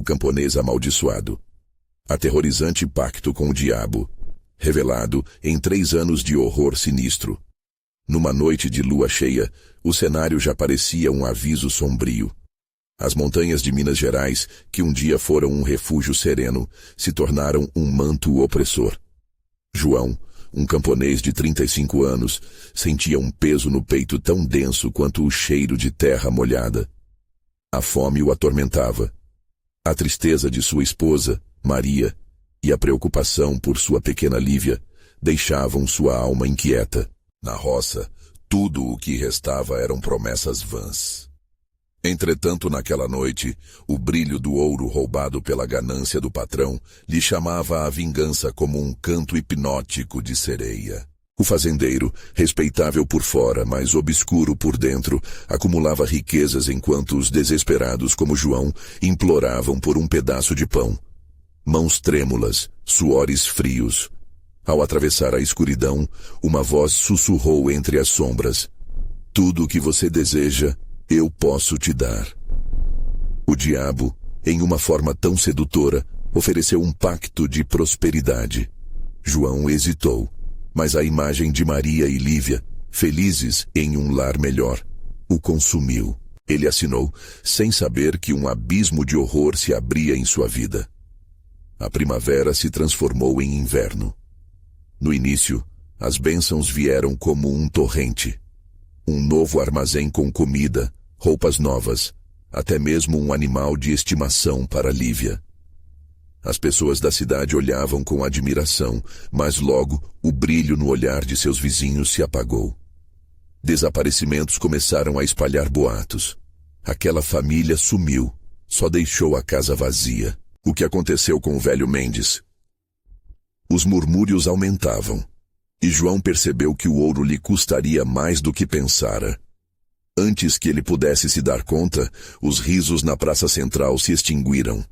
o camponês amaldiçoado. Aterrorizante pacto com o diabo, revelado em 3 anos de horror sinistro. Numa noite de lua cheia, o cenário já parecia um aviso sombrio. As montanhas de Minas Gerais, que um dia foram um refúgio sereno, se tornaram um manto opressor. João, um camponês de 35 anos, sentia um peso no peito tão denso quanto o cheiro de terra molhada. A fome o atormentava. A tristeza de sua esposa, Maria, e a preocupação por sua pequena Lívia deixavam sua alma inquieta. Na roça, tudo o que restava eram promessas vãs. Entretanto, naquela noite, o brilho do ouro roubado pela ganância do patrão lhe chamava a vingança como um canto hipnótico de sereia. O fazendeiro, respeitável por fora, mas obscuro por dentro, acumulava riquezas enquanto os desesperados como João imploravam por um pedaço de pão. Mãos trêmulas, suores frios. Ao atravessar a escuridão, uma voz sussurrou entre as sombras: "Tudo o que você deseja, eu posso te dar." O diabo, em uma forma tão sedutora, ofereceu um pacto de prosperidade. João hesitou, mas a imagem de Maria e Lívia, felizes em um lar melhor, o consumiu. Ele assinou, sem saber que um abismo de horror se abria em sua vida. A primavera se transformou em inverno. No início, as bênçãos vieram como um torrente. Um novo armazém com comida, roupas novas, até mesmo um animal de estimação para Lívia. As pessoas da cidade olhavam com admiração, mas logo o brilho no olhar de seus vizinhos se apagou. Desaparecimentos começaram a espalhar boatos. Aquela família sumiu, só deixou a casa vazia. O que aconteceu com o velho Mendes? Os murmúrios aumentavam, e João percebeu que o ouro lhe custaria mais do que pensara. Antes que ele pudesse se dar conta, os risos na praça central se extinguiram.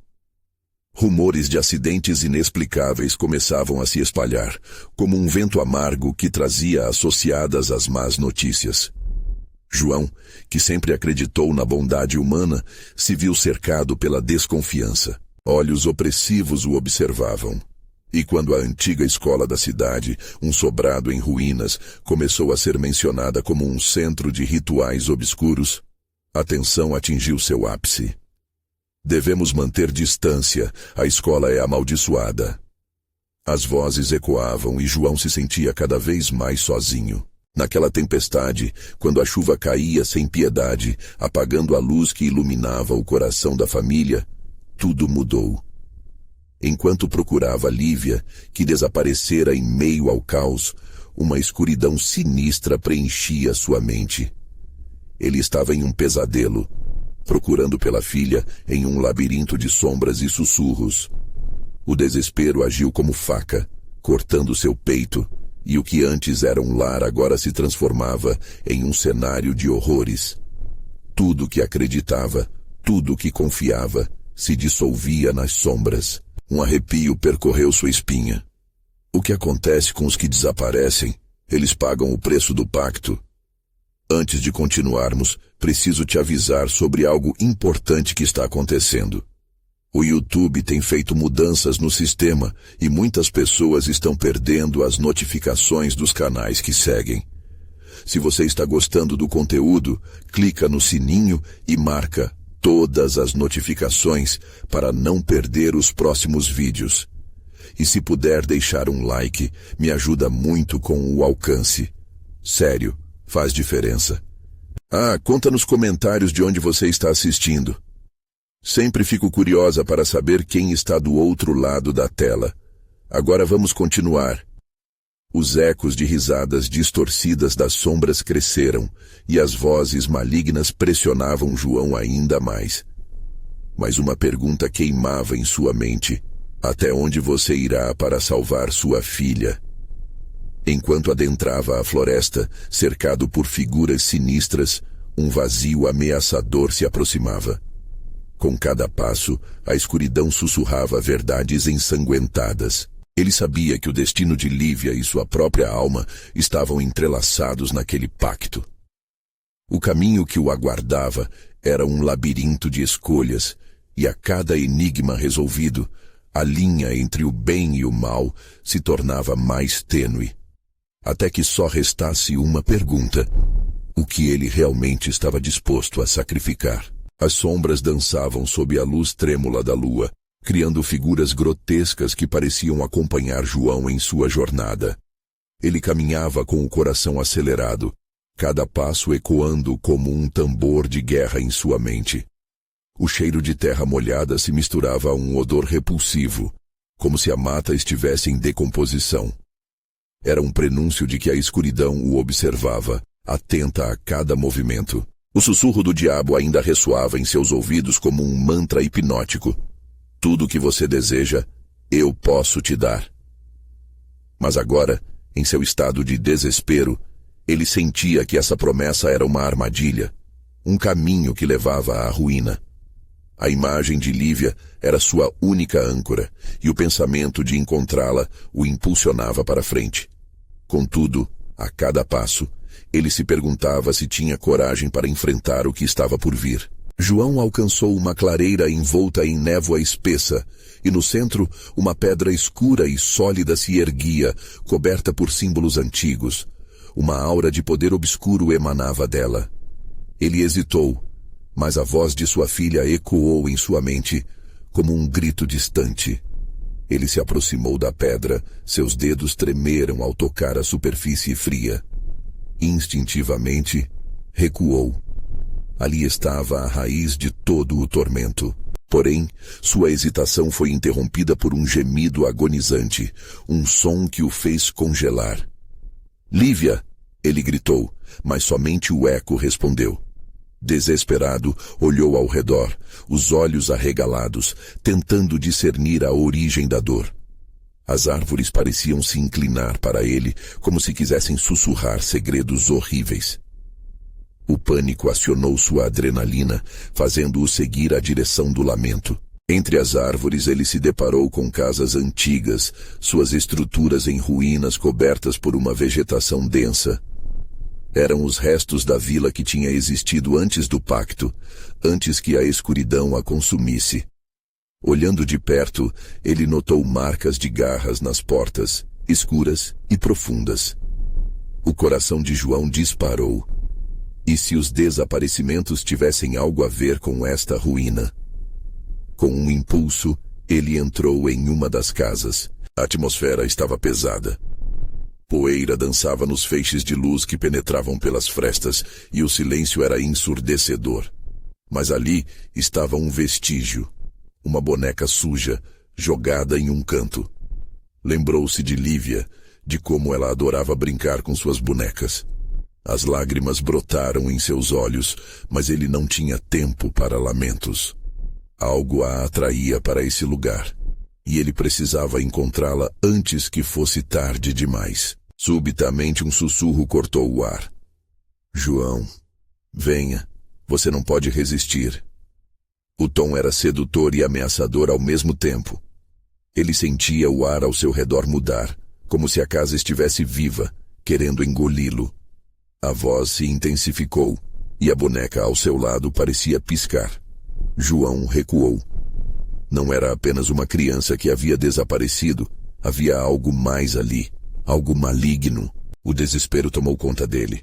Rumores de acidentes inexplicáveis começavam a se espalhar, como um vento amargo que trazia associadas as más notícias. João, que sempre acreditou na bondade humana, se viu cercado pela desconfiança. Olhos opressivos o observavam. E quando a antiga escola da cidade, um sobrado em ruínas, começou a ser mencionada como um centro de rituais obscuros, a tensão atingiu seu ápice. Devemos manter distância, a escola é amaldiçoada. As vozes ecoavam e João se sentia cada vez mais sozinho. Naquela tempestade, quando a chuva caía sem piedade, apagando a luz que iluminava o coração da família, tudo mudou. Enquanto procurava Lívia, que desaparecera em meio ao caos, uma escuridão sinistra preenchia sua mente. Ele estava em um pesadelo, procurando pela filha em um labirinto de sombras e sussurros. O desespero agiu como faca, cortando seu peito, e o que antes era um lar agora se transformava em um cenário de horrores. Tudo que acreditava, tudo que confiava, se dissolvia nas sombras. Um arrepio percorreu sua espinha. O que acontece com os que desaparecem? Eles pagam o preço do pacto. Antes de continuarmos, preciso te avisar sobre algo importante que está acontecendo. O YouTube tem feito mudanças no sistema e muitas pessoas estão perdendo as notificações dos canais que seguem. Se você está gostando do conteúdo, clica no sininho e marca todas as notificações para não perder os próximos vídeos. E se puder deixar um like, me ajuda muito com o alcance. Sério, faz diferença. Conta nos comentários de onde você está assistindo. Sempre fico curiosa para saber quem está do outro lado da tela. Agora vamos continuar. Os ecos de risadas distorcidas das sombras cresceram, e as vozes malignas pressionavam João ainda mais. Mas uma pergunta queimava em sua mente: até onde você irá para salvar sua filha? Enquanto adentrava a floresta, cercado por figuras sinistras, um vazio ameaçador se aproximava. Com cada passo, a escuridão sussurrava verdades ensanguentadas. Ele sabia que o destino de Lívia e sua própria alma estavam entrelaçados naquele pacto. O caminho que o aguardava era um labirinto de escolhas, e a cada enigma resolvido, a linha entre o bem e o mal se tornava mais tênue, até que só restasse uma pergunta: o que ele realmente estava disposto a sacrificar? As sombras dançavam sob a luz trêmula da lua, criando figuras grotescas que pareciam acompanhar João em sua jornada. Ele caminhava com o coração acelerado, cada passo ecoando como um tambor de guerra em sua mente. O cheiro de terra molhada se misturava a um odor repulsivo, como se a mata estivesse em decomposição. Era um prenúncio de que a escuridão o observava, atenta a cada movimento. O sussurro do diabo ainda ressoava em seus ouvidos como um mantra hipnótico. Tudo o que você deseja, eu posso te dar. Mas agora, em seu estado de desespero, ele sentia que essa promessa era uma armadilha, um caminho que levava à ruína. A imagem de Lívia era sua única âncora, e o pensamento de encontrá-la o impulsionava para frente. Contudo, a cada passo, ele se perguntava se tinha coragem para enfrentar o que estava por vir. João alcançou uma clareira envolta em névoa espessa, e no centro, uma pedra escura e sólida se erguia, coberta por símbolos antigos. Uma aura de poder obscuro emanava dela. Ele hesitou, mas a voz de sua filha ecoou em sua mente, como um grito distante. Ele se aproximou da pedra, seus dedos tremeram ao tocar a superfície fria. Instintivamente, recuou. Ali estava a raiz de todo o tormento. Porém, sua hesitação foi interrompida por um gemido agonizante, um som que o fez congelar. "Lívia!" ele gritou, mas somente o eco respondeu. Desesperado, olhou ao redor, os olhos arregalados, tentando discernir a origem da dor. As árvores pareciam se inclinar para ele, como se quisessem sussurrar segredos horríveis. O pânico acionou sua adrenalina, fazendo-o seguir a direção do lamento. Entre as árvores ele se deparou com casas antigas, suas estruturas em ruínas cobertas por uma vegetação densa. Eram os restos da vila que tinha existido antes do pacto, antes que a escuridão a consumisse. Olhando de perto, ele notou marcas de garras nas portas, escuras e profundas. O coração de João disparou. E se os desaparecimentos tivessem algo a ver com esta ruína? Com um impulso, ele entrou em uma das casas. A atmosfera estava pesada. Poeira dançava nos feixes de luz que penetravam pelas frestas, e o silêncio era ensurdecedor. Mas ali estava um vestígio, uma boneca suja, jogada em um canto. Lembrou-se de Lívia, de como ela adorava brincar com suas bonecas. As lágrimas brotaram em seus olhos, mas ele não tinha tempo para lamentos. Algo a atraía para esse lugar, e ele precisava encontrá-la antes que fosse tarde demais. Subitamente um sussurro cortou o ar. "João, venha, você não pode resistir." O tom era sedutor e ameaçador ao mesmo tempo. Ele sentia o ar ao seu redor mudar, como se a casa estivesse viva, querendo engoli-lo. A voz se intensificou, e a boneca ao seu lado parecia piscar. João recuou. Não era apenas uma criança que havia desaparecido, havia algo mais ali, algo maligno. O desespero tomou conta dele.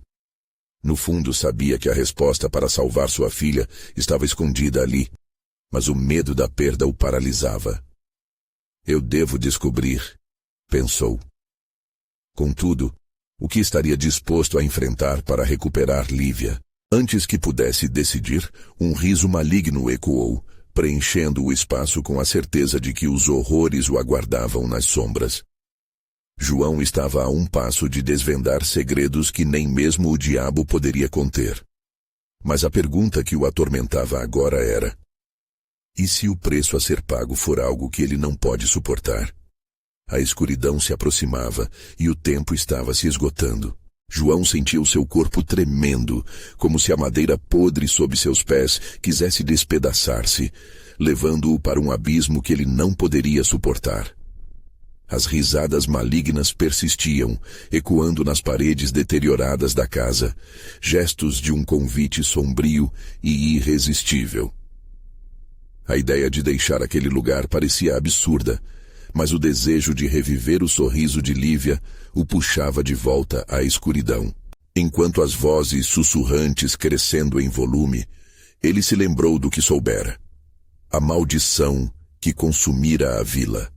No fundo, sabia que a resposta para salvar sua filha estava escondida ali, mas o medo da perda o paralisava. "Eu devo descobrir", pensou. Contudo, o que estaria disposto a enfrentar para recuperar Lívia? Antes que pudesse decidir, um riso maligno ecoou, preenchendo o espaço com a certeza de que os horrores o aguardavam nas sombras. João estava a um passo de desvendar segredos que nem mesmo o diabo poderia conter. Mas a pergunta que o atormentava agora era: e se o preço a ser pago for algo que ele não pode suportar? A escuridão se aproximava e o tempo estava se esgotando. João sentiu seu corpo tremendo, como se a madeira podre sob seus pés quisesse despedaçar-se, levando-o para um abismo que ele não poderia suportar. As risadas malignas persistiam, ecoando nas paredes deterioradas da casa, gestos de um convite sombrio e irresistível. A ideia de deixar aquele lugar parecia absurda, mas o desejo de reviver o sorriso de Lívia o puxava de volta à escuridão. Enquanto as vozes sussurrantes crescendo em volume, ele se lembrou do que soubera. A maldição que consumira a vila.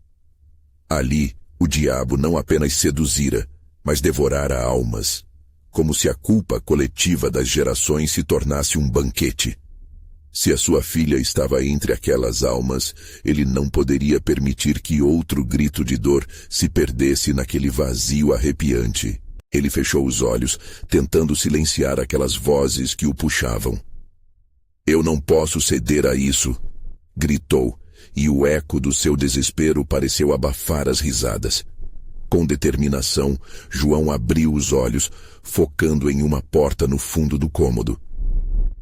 Ali, o diabo não apenas seduzira, mas devorara almas, como se a culpa coletiva das gerações se tornasse um banquete. Se a sua filha estava entre aquelas almas, ele não poderia permitir que outro grito de dor se perdesse naquele vazio arrepiante. Ele fechou os olhos, tentando silenciar aquelas vozes que o puxavam. "Eu não posso ceder a isso", gritou, e o eco do seu desespero pareceu abafar as risadas. Com determinação, João abriu os olhos, focando em uma porta no fundo do cômodo.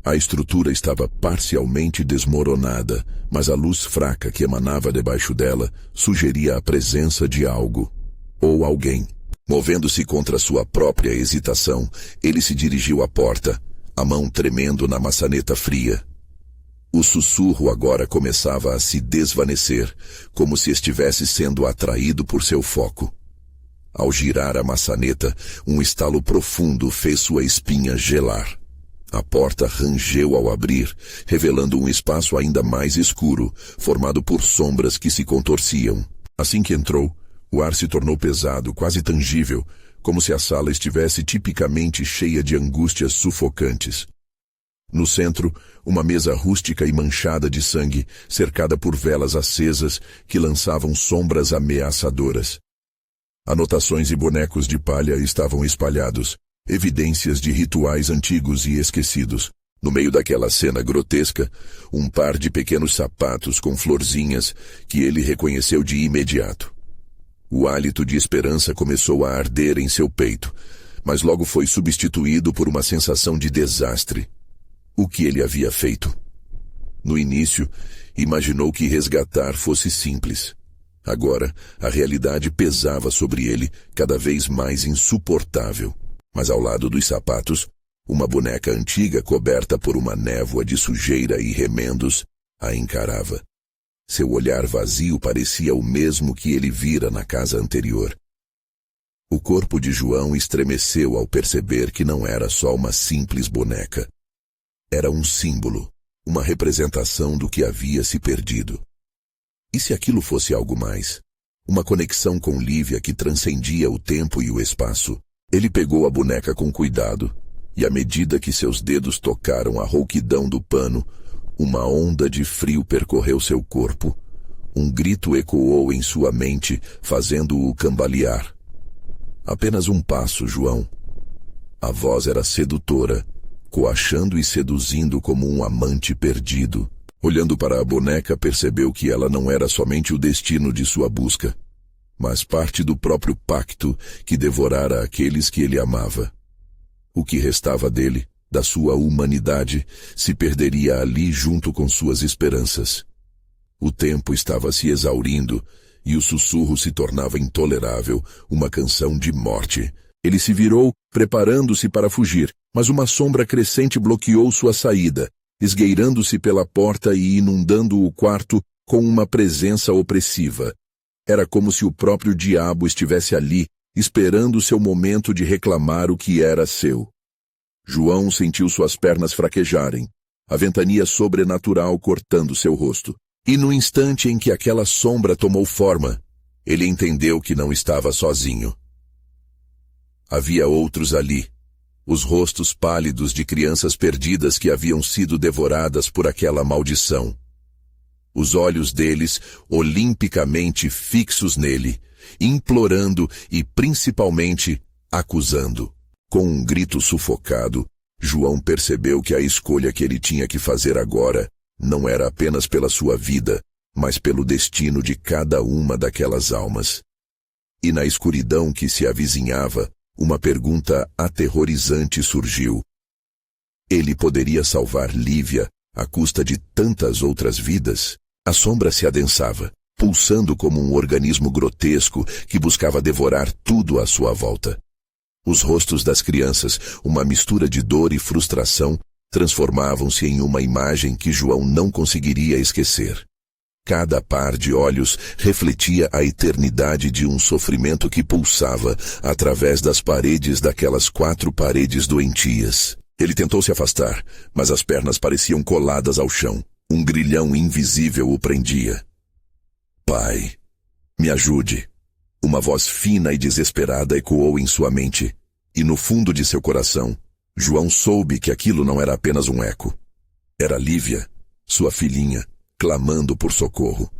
A estrutura estava parcialmente desmoronada, mas a luz fraca que emanava debaixo dela sugeria a presença de algo, ou alguém. Movendo-se contra sua própria hesitação, ele se dirigiu à porta, a mão tremendo na maçaneta fria. O sussurro agora começava a se desvanecer, como se estivesse sendo atraído por seu foco. Ao girar a maçaneta, um estalo profundo fez sua espinha gelar. A porta rangeu ao abrir, revelando um espaço ainda mais escuro, formado por sombras que se contorciam. Assim que entrou, o ar se tornou pesado, quase tangível, como se a sala estivesse tipicamente cheia de angústias sufocantes. No centro, uma mesa rústica e manchada de sangue, cercada por velas acesas que lançavam sombras ameaçadoras. Anotações e bonecos de palha estavam espalhados, evidências de rituais antigos e esquecidos. No meio daquela cena grotesca, um par de pequenos sapatos com florzinhas que ele reconheceu de imediato. O hálito de esperança começou a arder em seu peito, mas logo foi substituído por uma sensação de desastre. O que ele havia feito? No início, imaginou que resgatar fosse simples. Agora, a realidade pesava sobre ele, cada vez mais insuportável. Mas ao lado dos sapatos, uma boneca antiga coberta por uma névoa de sujeira e remendos a encarava. Seu olhar vazio parecia o mesmo que ele vira na casa anterior. O corpo de João estremeceu ao perceber que não era só uma simples boneca. Era um símbolo, uma representação do que havia se perdido. E se aquilo fosse algo mais? Uma conexão com Lívia que transcendia o tempo e o espaço. Ele pegou a boneca com cuidado, e à medida que seus dedos tocaram a rouquidão do pano, uma onda de frio percorreu seu corpo. Um grito ecoou em sua mente, fazendo-o cambalear. "Apenas um passo, João." A voz era sedutora, coachando e seduzindo como um amante perdido. Olhando para a boneca, percebeu que ela não era somente o destino de sua busca, mas parte do próprio pacto que devorara aqueles que ele amava. O que restava dele, da sua humanidade, se perderia ali junto com suas esperanças. O tempo estava se exaurindo e o sussurro se tornava intolerável, uma canção de morte. Ele se virou, preparando-se para fugir, mas uma sombra crescente bloqueou sua saída, esgueirando-se pela porta e inundando o quarto com uma presença opressiva. Era como se o próprio diabo estivesse ali, esperando seu momento de reclamar o que era seu. João sentiu suas pernas fraquejarem, a ventania sobrenatural cortando seu rosto. E no instante em que aquela sombra tomou forma, ele entendeu que não estava sozinho. Havia outros ali, os rostos pálidos de crianças perdidas que haviam sido devoradas por aquela maldição. Os olhos deles, olimpicamente fixos nele, implorando e principalmente acusando. Com um grito sufocado, João percebeu que a escolha que ele tinha que fazer agora não era apenas pela sua vida, mas pelo destino de cada uma daquelas almas. E na escuridão que se avizinhava, uma pergunta aterrorizante surgiu. Ele poderia salvar Lívia à custa de tantas outras vidas? A sombra se adensava, pulsando como um organismo grotesco que buscava devorar tudo à sua volta. Os rostos das crianças, uma mistura de dor e frustração, transformavam-se em uma imagem que João não conseguiria esquecer. Cada par de olhos refletia a eternidade de um sofrimento que pulsava através das paredes daquelas 4 paredes doentias. Ele tentou se afastar, mas as pernas pareciam coladas ao chão. Um grilhão invisível o prendia. Pai, me ajude. Uma voz fina e desesperada ecoou em sua mente, e no fundo de seu coração, João soube que aquilo não era apenas um eco. Era Lívia, sua filhinha, clamando por socorro.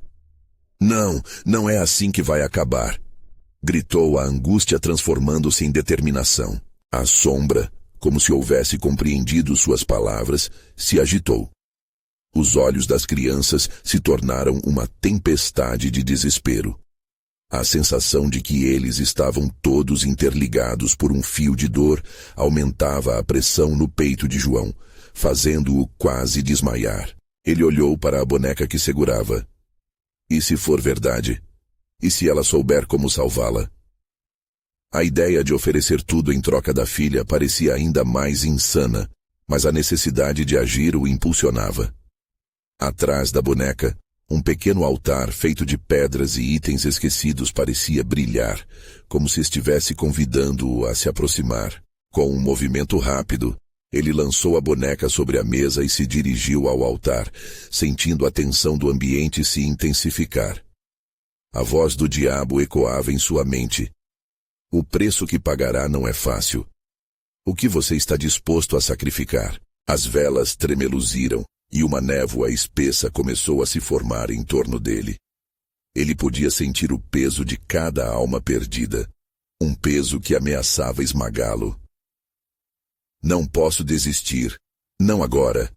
Não, não é assim que vai acabar, gritou a angústia transformando-se em determinação. A sombra, como se houvesse compreendido suas palavras, se agitou. Os olhos das crianças se tornaram uma tempestade de desespero. A sensação de que eles estavam todos interligados por um fio de dor aumentava a pressão no peito de João, fazendo-o quase desmaiar. Ele olhou para a boneca que segurava. E se for verdade? E se ela souber como salvá-la? A ideia de oferecer tudo em troca da filha parecia ainda mais insana, mas a necessidade de agir o impulsionava. Atrás da boneca, um pequeno altar feito de pedras e itens esquecidos parecia brilhar, como se estivesse convidando-o a se aproximar. Com um movimento rápido, ele lançou a boneca sobre a mesa e se dirigiu ao altar, sentindo a tensão do ambiente se intensificar. A voz do diabo ecoava em sua mente. O preço que pagará não é fácil. O que você está disposto a sacrificar? As velas tremeluziram, e uma névoa espessa começou a se formar em torno dele. Ele podia sentir o peso de cada alma perdida, um peso que ameaçava esmagá-lo. Não posso desistir, não agora.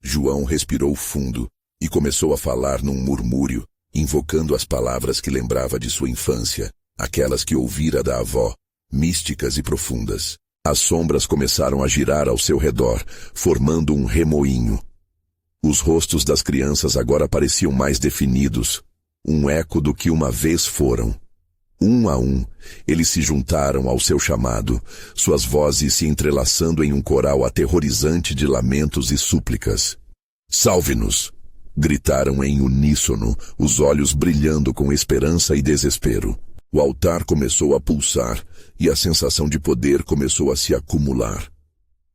João respirou fundo e começou a falar num murmúrio, invocando as palavras que lembrava de sua infância, aquelas que ouvira da avó, místicas e profundas. As sombras começaram a girar ao seu redor, formando um remoinho. Os rostos das crianças agora pareciam mais definidos, um eco do que uma vez foram. Um a um, eles se juntaram ao seu chamado, suas vozes se entrelaçando em um coral aterrorizante de lamentos e súplicas. Salve-nos! Gritaram em uníssono, os olhos brilhando com esperança e desespero. O altar começou a pulsar e a sensação de poder começou a se acumular.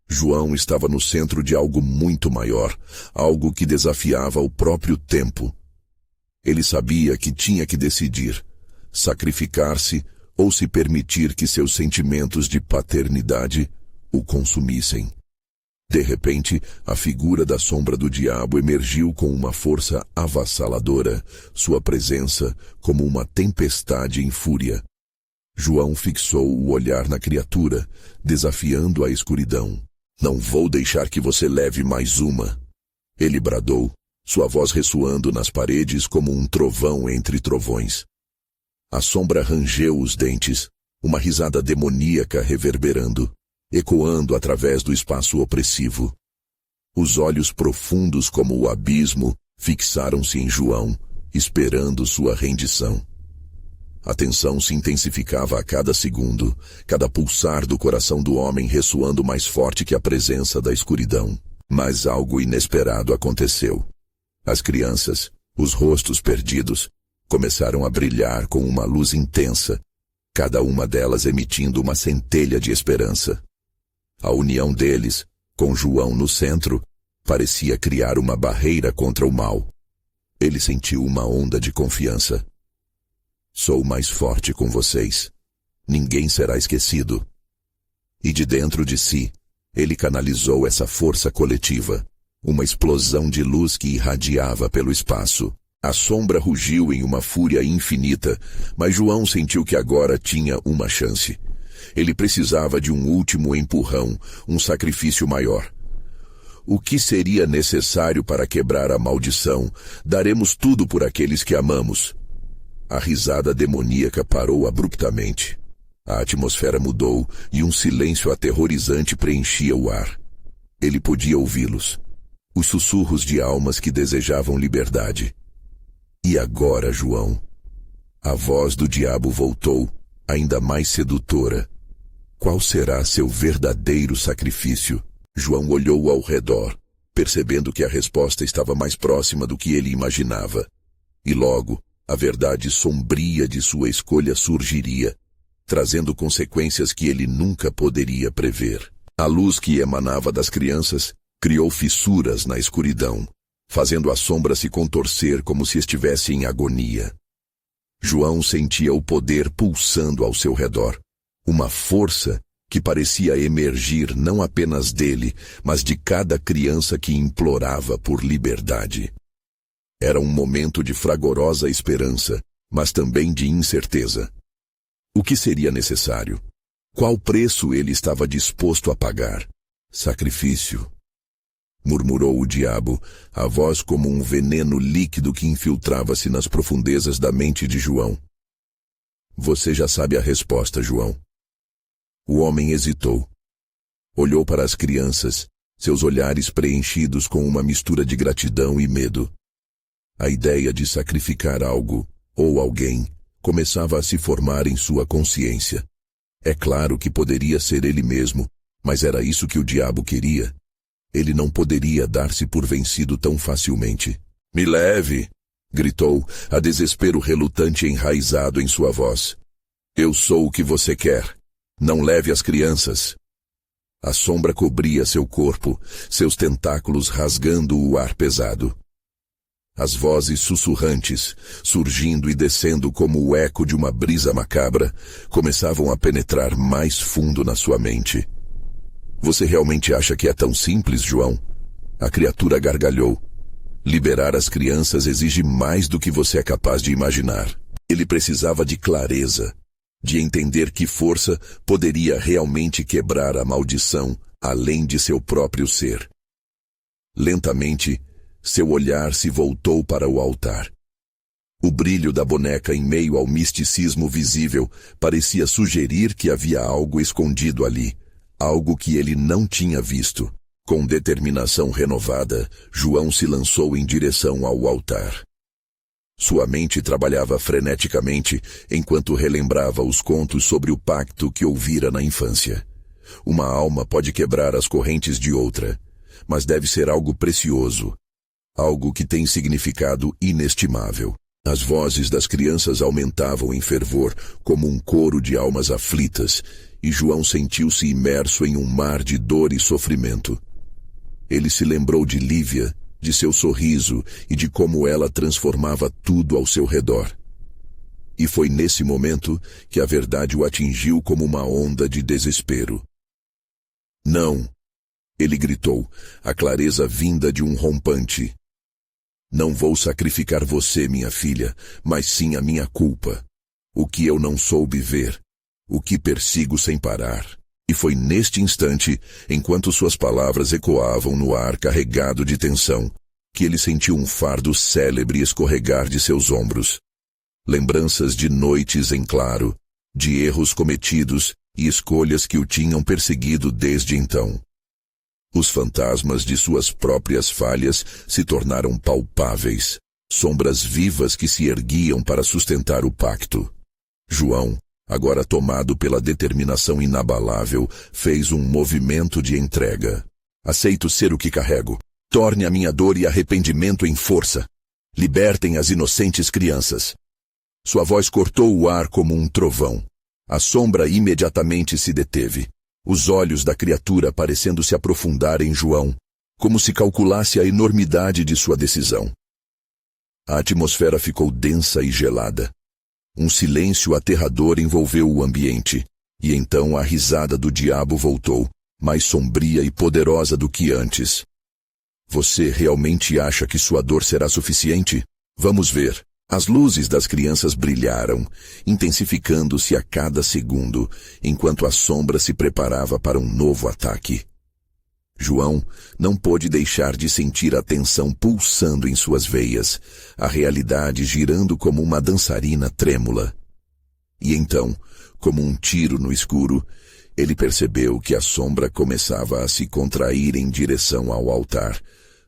João estava no centro de algo muito maior, algo que desafiava o próprio tempo. Ele sabia que tinha que decidir, sacrificar-se ou se permitir que seus sentimentos de paternidade o consumissem. De repente, a figura da sombra do diabo emergiu com uma força avassaladora, sua presença como uma tempestade em fúria. João fixou o olhar na criatura, desafiando a escuridão. Não vou deixar que você leve mais uma. Ele bradou, sua voz ressoando nas paredes como um trovão entre trovões. A sombra rangeu os dentes, uma risada demoníaca reverberando, ecoando através do espaço opressivo. Os olhos profundos como o abismo fixaram-se em João, esperando sua rendição. A tensão se intensificava a cada segundo, cada pulsar do coração do homem ressoando mais forte que a presença da escuridão. Mas algo inesperado aconteceu. As crianças, os rostos perdidos, começaram a brilhar com uma luz intensa, cada uma delas emitindo uma centelha de esperança. A união deles, com João no centro, parecia criar uma barreira contra o mal. Ele sentiu uma onda de confiança. Sou mais forte com vocês. Ninguém será esquecido. E de dentro de si, ele canalizou essa força coletiva, uma explosão de luz que irradiava pelo espaço. A sombra rugiu em uma fúria infinita, mas João sentiu que agora tinha uma chance. Ele precisava de um último empurrão, um sacrifício maior. O que seria necessário para quebrar a maldição? Daremos tudo por aqueles que amamos. A risada demoníaca parou abruptamente. A atmosfera mudou e um silêncio aterrorizante preenchia o ar. Ele podia ouvi-los. Os sussurros de almas que desejavam liberdade. E agora, João? A voz do diabo voltou, ainda mais sedutora. Qual será seu verdadeiro sacrifício? João olhou ao redor, percebendo que a resposta estava mais próxima do que ele imaginava. E logo, a verdade sombria de sua escolha surgiria, trazendo consequências que ele nunca poderia prever. A luz que emanava das crianças criou fissuras na escuridão, fazendo a sombra se contorcer como se estivesse em agonia. João sentia o poder pulsando ao seu redor, uma força que parecia emergir não apenas dele, mas de cada criança que implorava por liberdade. Era um momento de fragorosa esperança, mas também de incerteza. O que seria necessário? Qual preço ele estava disposto a pagar? Sacrifício. Murmurou o diabo, a voz como um veneno líquido que infiltrava-se nas profundezas da mente de João. Você já sabe a resposta, João. O homem hesitou. Olhou para as crianças, seus olhares preenchidos com uma mistura de gratidão e medo. A ideia de sacrificar algo, ou alguém, começava a se formar em sua consciência. É claro que poderia ser ele mesmo, mas era isso que o diabo queria. Ele não poderia dar-se por vencido tão facilmente. Me leve! Gritou, a desespero relutante enraizado em sua voz. Eu sou o que você quer. Não leve as crianças. A sombra cobria seu corpo, seus tentáculos rasgando o ar pesado. As vozes sussurrantes, surgindo e descendo como o eco de uma brisa macabra, começavam a penetrar mais fundo na sua mente. Você realmente acha que é tão simples, João? A criatura gargalhou. Liberar as crianças exige mais do que você é capaz de imaginar. Ele precisava de clareza, de entender que força poderia realmente quebrar a maldição além de seu próprio ser. Lentamente, seu olhar se voltou para o altar. O brilho da boneca em meio ao misticismo visível parecia sugerir que havia algo escondido ali, algo que ele não tinha visto. Com determinação renovada, João se lançou em direção ao altar. Sua mente trabalhava freneticamente enquanto relembrava os contos sobre o pacto que ouvira na infância. Uma alma pode quebrar as correntes de outra, mas deve ser algo precioso, algo que tem significado inestimável. As vozes das crianças aumentavam em fervor, como um coro de almas aflitas, e João sentiu-se imerso em um mar de dor e sofrimento. Ele se lembrou de Lívia, de seu sorriso e de como ela transformava tudo ao seu redor. E foi nesse momento que a verdade o atingiu como uma onda de desespero. Não! Ele gritou, a clareza vinda de um rompante. Não vou sacrificar você, minha filha, mas sim a minha culpa. O que eu não soube ver, o que persigo sem parar. E foi neste instante, enquanto suas palavras ecoavam no ar carregado de tensão, que ele sentiu um fardo célebre escorregar de seus ombros. Lembranças de noites em claro, de erros cometidos e escolhas que o tinham perseguido desde então. Os fantasmas de suas próprias falhas se tornaram palpáveis, sombras vivas que se erguiam para sustentar o pacto. João, agora tomado pela determinação inabalável, fez um movimento de entrega. Aceito ser o que carrego. Torne a minha dor e arrependimento em força. Libertem as inocentes crianças. Sua voz cortou o ar como um trovão. A sombra imediatamente se deteve. Os olhos da criatura parecendo se aprofundar em João, como se calculasse a enormidade de sua decisão. A atmosfera ficou densa e gelada. Um silêncio aterrador envolveu o ambiente, e então a risada do diabo voltou, mais sombria e poderosa do que antes. Você realmente acha que sua dor será suficiente? Vamos ver. As luzes das crianças brilharam, intensificando-se a cada segundo, enquanto a sombra se preparava para um novo ataque. João não pôde deixar de sentir a tensão pulsando em suas veias, a realidade girando como uma dançarina trêmula. E então, como um tiro no escuro, ele percebeu que a sombra começava a se contrair em direção ao altar,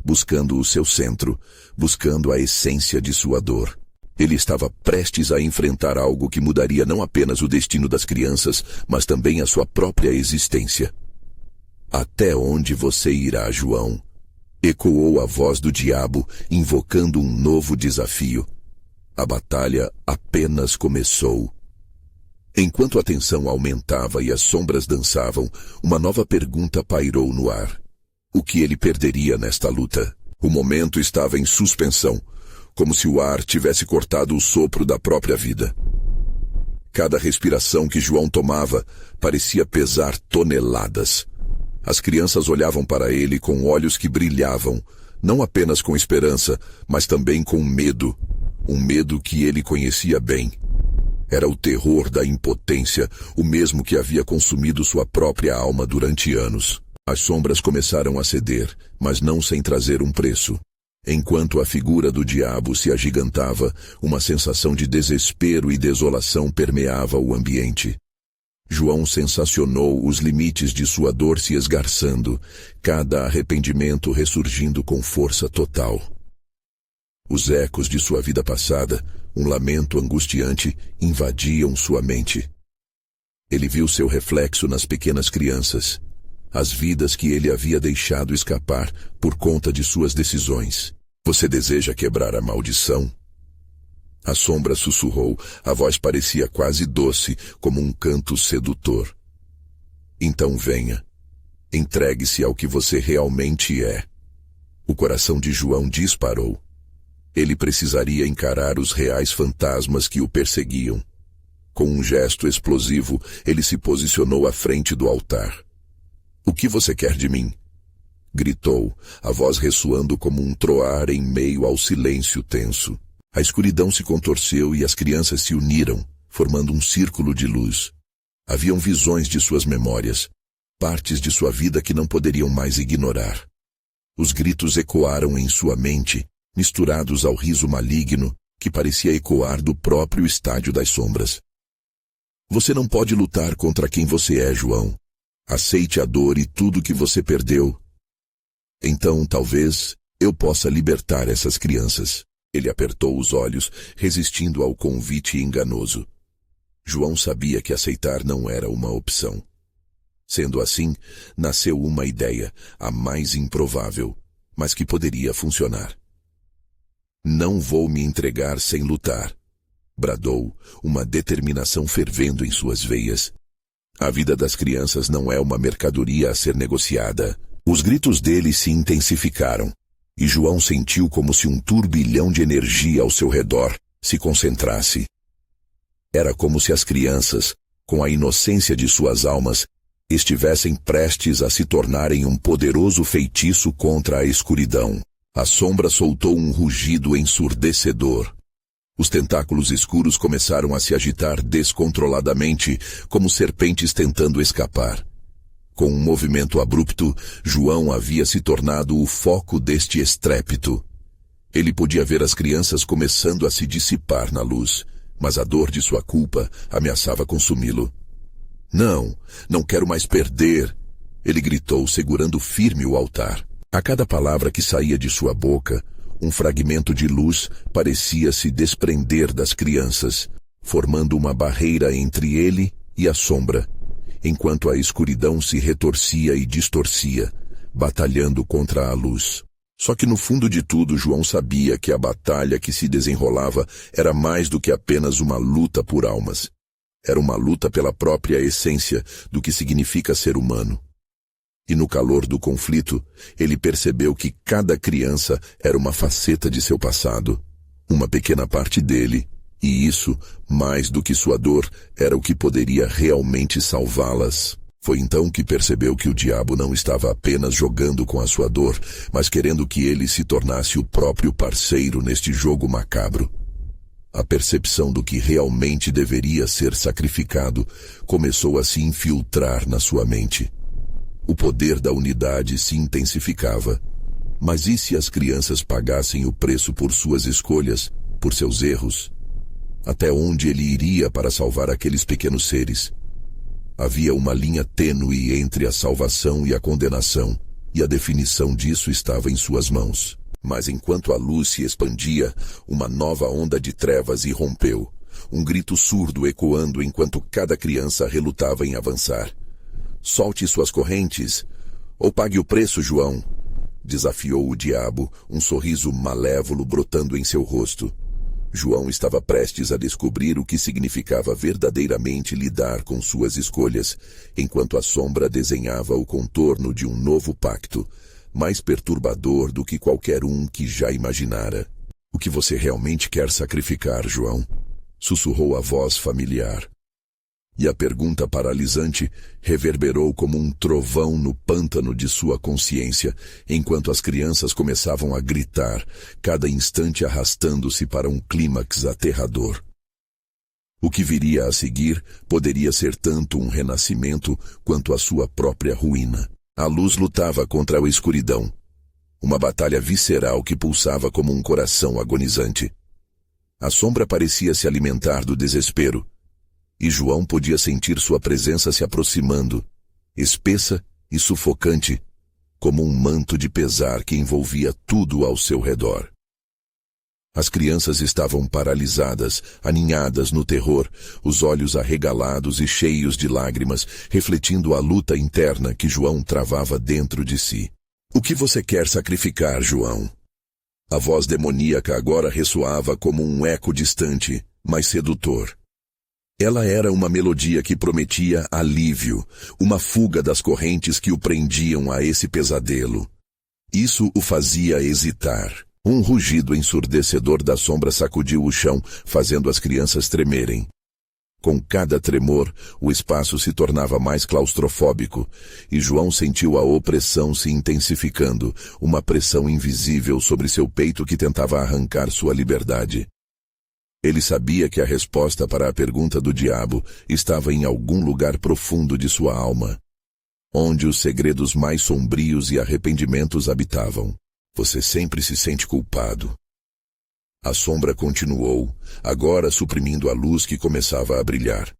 buscando o seu centro, buscando a essência de sua dor. Ele estava prestes a enfrentar algo que mudaria não apenas o destino das crianças, mas também a sua própria existência. Até onde você irá, João? Ecoou a voz do diabo, invocando um novo desafio. A batalha apenas começou. Enquanto a tensão aumentava e as sombras dançavam, uma nova pergunta pairou no ar. O que ele perderia nesta luta? O momento estava em suspensão, como se o ar tivesse cortado o sopro da própria vida. Cada respiração que João tomava parecia pesar toneladas. As crianças olhavam para ele com olhos que brilhavam, não apenas com esperança, mas também com medo. Um medo que ele conhecia bem. Era o terror da impotência, o mesmo que havia consumido sua própria alma durante anos. As sombras começaram a ceder, mas não sem trazer um preço. Enquanto a figura do diabo se agigantava, uma sensação de desespero e desolação permeava o ambiente. João sensacionou os limites de sua dor se esgarçando, cada arrependimento ressurgindo com força total. Os ecos de sua vida passada, um lamento angustiante, invadiam sua mente. Ele viu seu reflexo nas pequenas crianças, as vidas que ele havia deixado escapar por conta de suas decisões. Você deseja quebrar a maldição? A sombra sussurrou, a voz parecia quase doce, como um canto sedutor. Então venha. Entregue-se ao que você realmente é. O coração de João disparou. Ele precisaria encarar os reais fantasmas que o perseguiam. Com um gesto explosivo, ele se posicionou à frente do altar. O que você quer de mim? Gritou, a voz ressoando como um troar em meio ao silêncio tenso. A escuridão se contorceu e as crianças se uniram, formando um círculo de luz. Haviam visões de suas memórias, partes de sua vida que não poderiam mais ignorar. Os gritos ecoaram em sua mente, misturados ao riso maligno que parecia ecoar do próprio estádio das sombras. Você não pode lutar contra quem você é, João. Aceite a dor e tudo que você perdeu. Então, talvez, eu possa libertar essas crianças. Ele apertou os olhos, resistindo ao convite enganoso. João sabia que aceitar não era uma opção. Sendo assim, nasceu uma ideia, a mais improvável, mas que poderia funcionar. Não vou me entregar sem lutar, bradou, uma determinação fervendo em suas veias. A vida das crianças não é uma mercadoria a ser negociada. Os gritos dele se intensificaram. E João sentiu como se um turbilhão de energia ao seu redor se concentrasse. Era como se as crianças, com a inocência de suas almas, estivessem prestes a se tornarem um poderoso feitiço contra a escuridão. A sombra soltou um rugido ensurdecedor. Os tentáculos escuros começaram a se agitar descontroladamente, como serpentes tentando escapar. Com um movimento abrupto, João havia se tornado o foco deste estrépito. Ele podia ver as crianças começando a se dissipar na luz, mas a dor de sua culpa ameaçava consumi-lo. Não quero mais perder, ele gritou, segurando firme o altar. A cada palavra que saía de sua boca, um fragmento de luz parecia se desprender das crianças, formando uma barreira entre ele e a sombra, enquanto a escuridão se retorcia e distorcia, batalhando contra a luz. Só que no fundo de tudo, João sabia que a batalha que se desenrolava era mais do que apenas uma luta por almas. Era uma luta pela própria essência do que significa ser humano. E no calor do conflito, ele percebeu que cada criança era uma faceta de seu passado, uma pequena parte dele, e isso, mais do que sua dor, era o que poderia realmente salvá-las. Foi então que percebeu que o diabo não estava apenas jogando com a sua dor, mas querendo que ele se tornasse o próprio parceiro neste jogo macabro. A percepção do que realmente deveria ser sacrificado começou a se infiltrar na sua mente. O poder da unidade se intensificava. Mas e se as crianças pagassem o preço por suas escolhas, por seus erros? Até onde ele iria para salvar aqueles pequenos seres? Havia uma linha tênue entre a salvação e a condenação, e a definição disso estava em suas mãos. Mas enquanto a luz se expandia, uma nova onda de trevas irrompeu, um grito surdo ecoando enquanto cada criança relutava em avançar. Solte suas correntes, Ou pague o preço, João, desafiou o diabo, um sorriso malévolo brotando em seu rosto. João estava prestes a descobrir o que significava verdadeiramente lidar com suas escolhas, enquanto a sombra desenhava o contorno de um novo pacto, mais perturbador do que qualquer um que já imaginara. O que você realmente quer sacrificar, João? Sussurrou a voz familiar. E a pergunta paralisante reverberou como um trovão no pântano de sua consciência, enquanto as crianças começavam a gritar, cada instante arrastando-se para um clímax aterrador. O que viria a seguir poderia ser tanto um renascimento quanto a sua própria ruína. A luz lutava contra a escuridão, uma batalha visceral que pulsava como um coração agonizante. A sombra parecia se alimentar do desespero, e João podia sentir sua presença se aproximando, espessa e sufocante, como um manto de pesar que envolvia tudo ao seu redor. As crianças estavam paralisadas, aninhadas no terror, os olhos arregalados e cheios de lágrimas, refletindo a luta interna que João travava dentro de si. O que você quer sacrificar, João? A voz demoníaca agora ressoava como um eco distante, mas sedutor. Ela era uma melodia que prometia alívio, uma fuga das correntes que o prendiam a esse pesadelo. Isso o fazia hesitar. Um rugido ensurdecedor da sombra sacudiu o chão, fazendo as crianças tremerem. Com cada tremor, o espaço se tornava mais claustrofóbico, e João sentiu a opressão se intensificando, uma pressão invisível sobre seu peito que tentava arrancar sua liberdade. Ele sabia que a resposta para a pergunta do diabo estava em algum lugar profundo de sua alma, onde os segredos mais sombrios e arrependimentos habitavam. Você sempre se sente culpado. A sombra continuou, agora suprimindo a luz que começava a brilhar.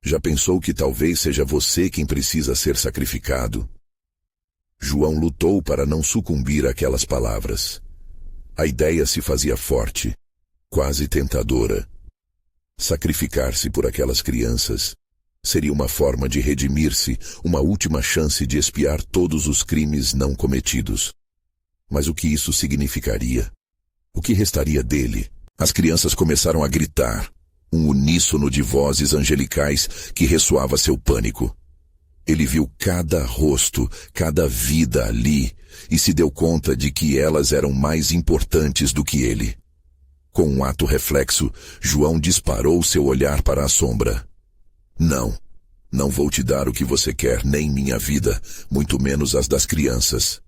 Já pensou que talvez seja você quem precisa ser sacrificado? João lutou para não sucumbir àquelas palavras. A ideia se fazia forte, quase tentadora. Sacrificar-se por aquelas crianças seria uma forma de redimir-se, uma última chance de expiar todos os crimes não cometidos. Mas o que isso significaria? O que restaria dele? As crianças começaram a gritar, um uníssono de vozes angelicais que ressoava seu pânico. Ele viu cada rosto, cada vida ali, e se deu conta de que elas eram mais importantes do que ele. Com um ato reflexo, João disparou seu olhar para a sombra. Não vou te dar o que você quer, nem minha vida, muito menos as das crianças.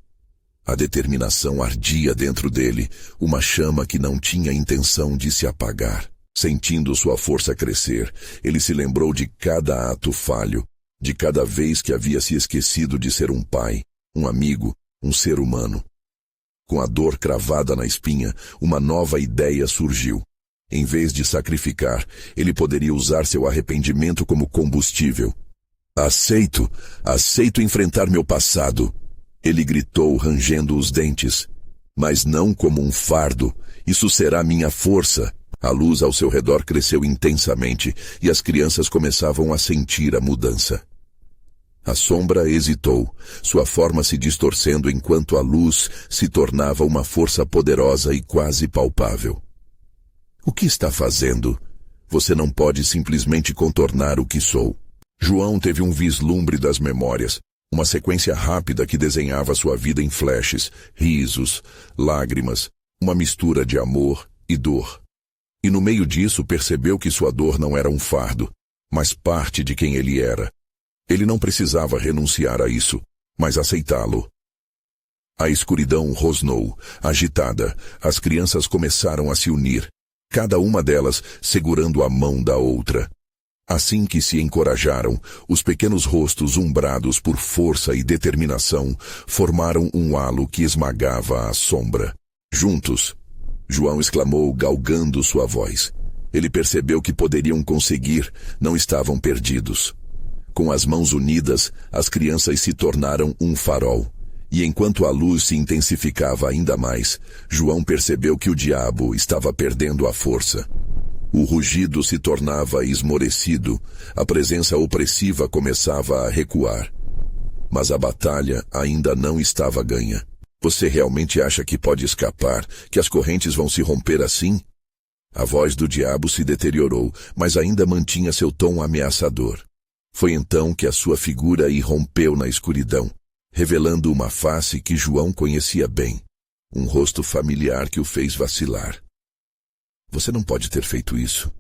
A determinação ardia dentro dele, uma chama que não tinha intenção de se apagar. Sentindo sua força crescer, ele se lembrou de cada ato falho, de cada vez que havia se esquecido de ser um pai, um amigo, um ser humano. Com a dor cravada na espinha, uma nova ideia surgiu. Em vez de sacrificar, ele poderia usar seu arrependimento como combustível. Aceito enfrentar meu passado. Ele gritou, rangendo os dentes. Mas não como um fardo. Isso será minha força. A luz ao seu redor cresceu intensamente e as crianças começavam a sentir a mudança. A sombra hesitou, sua forma se distorcendo enquanto a luz se tornava uma força poderosa e quase palpável. O que está fazendo? Você não pode simplesmente contornar o que sou. João teve um vislumbre das memórias, uma sequência rápida que desenhava sua vida em flashes, risos, lágrimas, uma mistura de amor e dor. E no meio disso percebeu que sua dor não era um fardo, mas parte de quem ele era. Ele não precisava renunciar a isso, mas aceitá-lo. A escuridão rosnou, agitada. As crianças começaram a se unir, cada uma delas segurando a mão da outra. Assim que se encorajaram, os pequenos rostos umbrados por força e determinação formaram um halo que esmagava a sombra. Juntos, João exclamou, galgando sua voz. Ele percebeu que poderiam conseguir, não estavam perdidos. Com as mãos unidas, as crianças se tornaram um farol. E enquanto a luz se intensificava ainda mais, João percebeu que o diabo estava perdendo a força. O rugido se tornava esmorecido, a presença opressiva começava a recuar. Mas a batalha ainda não estava ganha. Você realmente acha que pode escapar, que as correntes vão se romper assim? A voz do diabo se deteriorou, mas ainda mantinha seu tom ameaçador. Foi então que a sua figura irrompeu na escuridão, revelando uma face que João conhecia bem, um rosto familiar que o fez vacilar. Você não pode ter feito isso,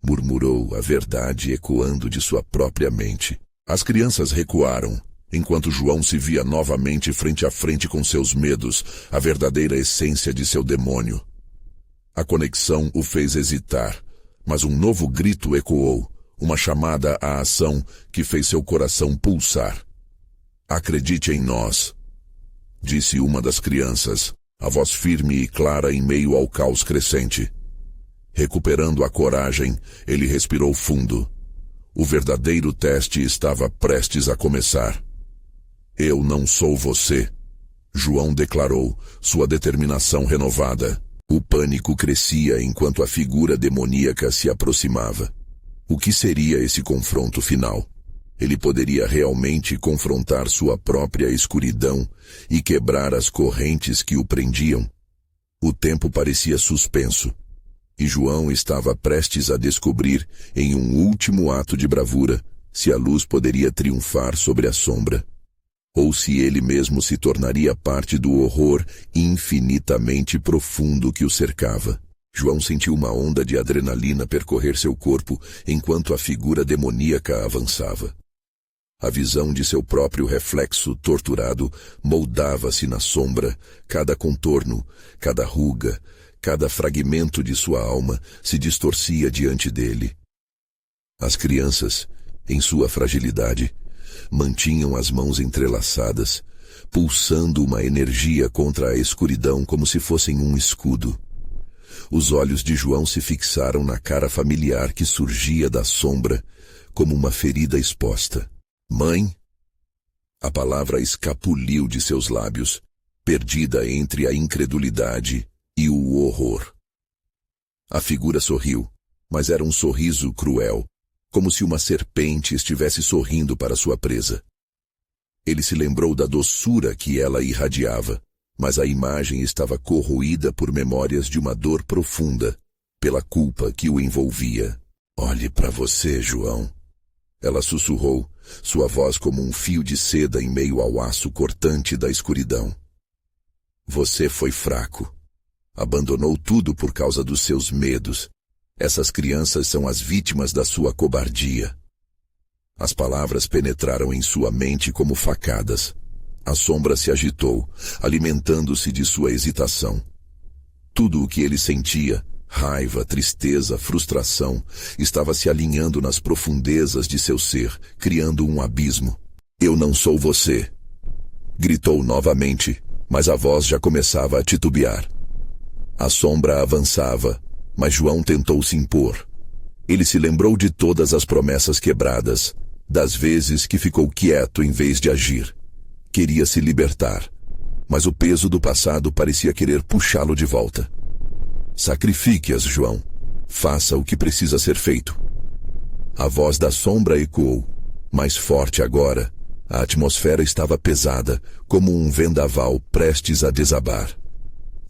murmurou a verdade ecoando de sua própria mente. As crianças recuaram, enquanto João se via novamente frente a frente com seus medos, a verdadeira essência de seu demônio. A conexão o fez hesitar, mas um novo grito ecoou, uma chamada à ação que fez seu coração pulsar. Acredite em nós, disse uma das crianças, a voz firme e clara em meio ao caos crescente. Recuperando a coragem, ele respirou fundo. O verdadeiro teste estava prestes a começar. Eu não sou você, João declarou, sua determinação renovada. O pânico crescia enquanto a figura demoníaca se aproximava. O que seria esse confronto final? Ele poderia realmente confrontar sua própria escuridão e quebrar as correntes que o prendiam? O tempo parecia suspenso, e João estava prestes a descobrir, em um último ato de bravura, se a luz poderia triunfar sobre a sombra, ou se ele mesmo se tornaria parte do horror infinitamente profundo que o cercava. João sentiu uma onda de adrenalina percorrer seu corpo enquanto a figura demoníaca avançava. A visão de seu próprio reflexo torturado moldava-se na sombra, cada contorno, cada ruga, cada fragmento de sua alma se distorcia diante dele. As crianças, em sua fragilidade, mantinham as mãos entrelaçadas, pulsando uma energia contra a escuridão como se fossem um escudo. Os olhos de João se fixaram na cara familiar que surgia da sombra, como uma ferida exposta. Mãe? A palavra escapuliu de seus lábios, perdida entre a incredulidade e o horror. A figura sorriu, mas era um sorriso cruel, como se uma serpente estivesse sorrindo para sua presa. Ele se lembrou da doçura que ela irradiava, mas a imagem estava corroída por memórias de uma dor profunda, pela culpa que o envolvia. Olhe para você, João. Ela sussurrou, sua voz como um fio de seda em meio ao aço cortante da escuridão. Você foi fraco. Abandonou tudo por causa dos seus medos. Essas crianças são as vítimas da sua cobardia. As palavras penetraram em sua mente como facadas. A sombra se agitou, alimentando-se de sua hesitação. Tudo o que ele sentia, raiva, tristeza, frustração, estava se alinhando nas profundezas de seu ser, criando um abismo. Eu não sou você, gritou novamente, mas a voz já começava a titubear. A sombra avançava, mas João tentou se impor. Ele se lembrou de todas as promessas quebradas, das vezes que ficou quieto em vez de agir. Queria se libertar, mas o peso do passado parecia querer puxá-lo de volta. Sacrifique-as, João. Faça o que precisa ser feito. A voz da sombra ecoou, mais forte agora. A atmosfera estava pesada, como um vendaval prestes a desabar.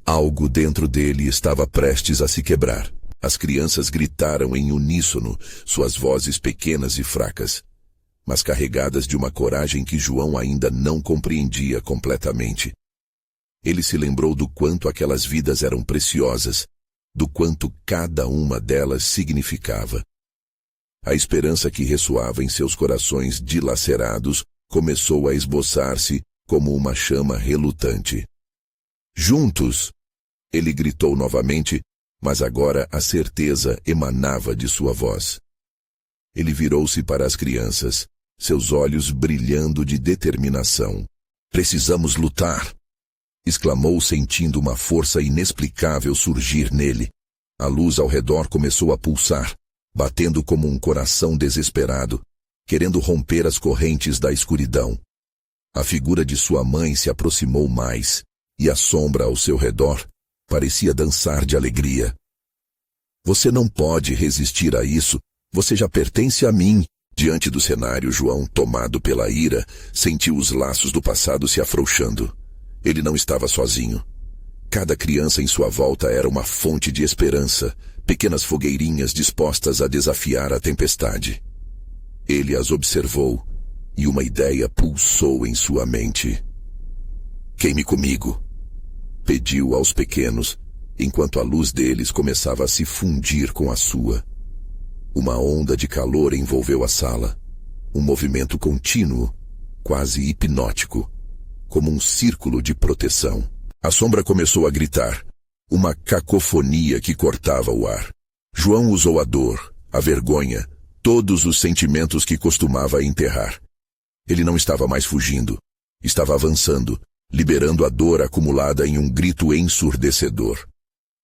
Algo dentro dele estava prestes a se quebrar. As crianças gritaram em uníssono, suas vozes pequenas e fracas, mas carregadas de uma coragem que João ainda não compreendia completamente. Ele se lembrou do quanto aquelas vidas eram preciosas, do quanto cada uma delas significava. A esperança que ressoava em seus corações dilacerados começou a esboçar-se como uma chama relutante. Juntos! Ele gritou novamente, mas agora a certeza emanava de sua voz. Ele virou-se para as crianças, seus olhos brilhando de determinação. Precisamos lutar! Exclamou sentindo uma força inexplicável surgir nele. A luz ao redor começou a pulsar, batendo como um coração desesperado, querendo romper as correntes da escuridão. A figura de sua mãe se aproximou mais, e a sombra ao seu redor parecia dançar de alegria. Você não pode resistir a isso, você já pertence a mim, Diante do cenário, João, tomado pela ira, sentiu os laços do passado se afrouxando. Ele não estava sozinho. Cada criança em sua volta era uma fonte de esperança, pequenas fogueirinhas dispostas a desafiar a tempestade. Ele as observou, e uma ideia pulsou em sua mente. "Queime comigo", pediu aos pequenos, enquanto a luz deles começava a se fundir com a sua. Uma onda de calor envolveu a sala, um movimento contínuo, quase hipnótico, como um círculo de proteção. A sombra começou a gritar, uma cacofonia que cortava o ar. João usou a dor, a vergonha, todos os sentimentos que costumava enterrar. Ele não estava mais fugindo, estava avançando, liberando a dor acumulada em um grito ensurdecedor.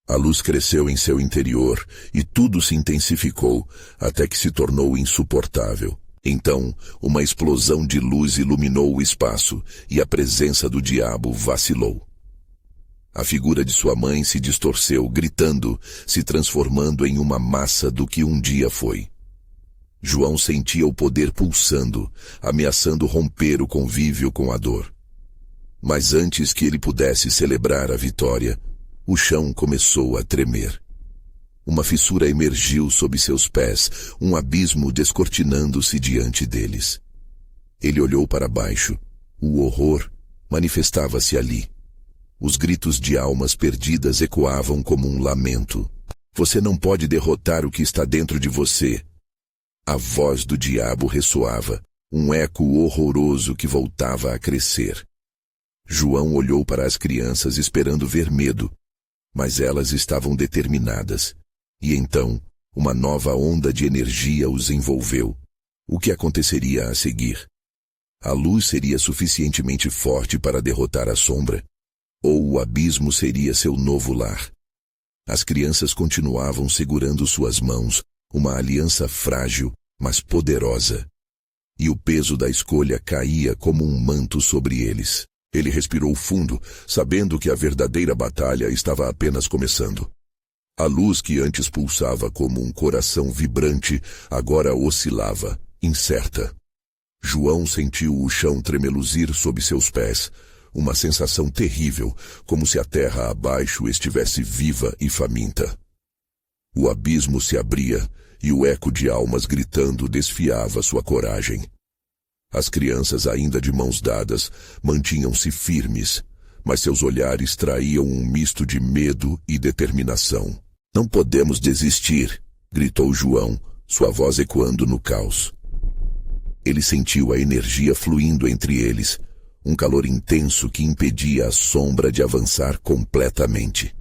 A luz cresceu em seu interior e tudo se intensificou até que se tornou insuportável. Então, uma explosão de luz iluminou o espaço e a presença do diabo vacilou. A figura de sua mãe se distorceu, gritando, se transformando em uma massa do que um dia foi. João sentia o poder pulsando, ameaçando romper o convívio com a dor. Mas antes que ele pudesse celebrar a vitória, o chão começou a tremer. Uma fissura emergiu sob seus pés, um abismo descortinando-se diante deles. Ele olhou para baixo. O horror manifestava-se ali. Os gritos de almas perdidas ecoavam como um lamento. "Você não pode derrotar o que está dentro de você." A voz do diabo ressoava, um eco horroroso que voltava a crescer. João olhou para as crianças esperando ver medo, mas elas estavam determinadas. E então, uma nova onda de energia os envolveu. O que aconteceria a seguir? A luz seria suficientemente forte para derrotar a sombra? Ou o abismo seria seu novo lar? As crianças continuavam segurando suas mãos, uma aliança frágil, mas poderosa. E o peso da escolha caía como um manto sobre eles. Ele respirou fundo, sabendo que a verdadeira batalha estava apenas começando. A luz que antes pulsava como um coração vibrante, agora oscilava, incerta. João sentiu o chão tremeluzir sob seus pés, uma sensação terrível, como se a terra abaixo estivesse viva e faminta. O abismo se abria, e o eco de almas gritando desfiava sua coragem. As crianças, ainda de mãos dadas, mantinham-se firmes, mas seus olhares traíam um misto de medo e determinação. "Não podemos desistir", gritou João, sua voz ecoando no caos. Ele sentiu a energia fluindo entre eles, um calor intenso que impedia a sombra de avançar completamente.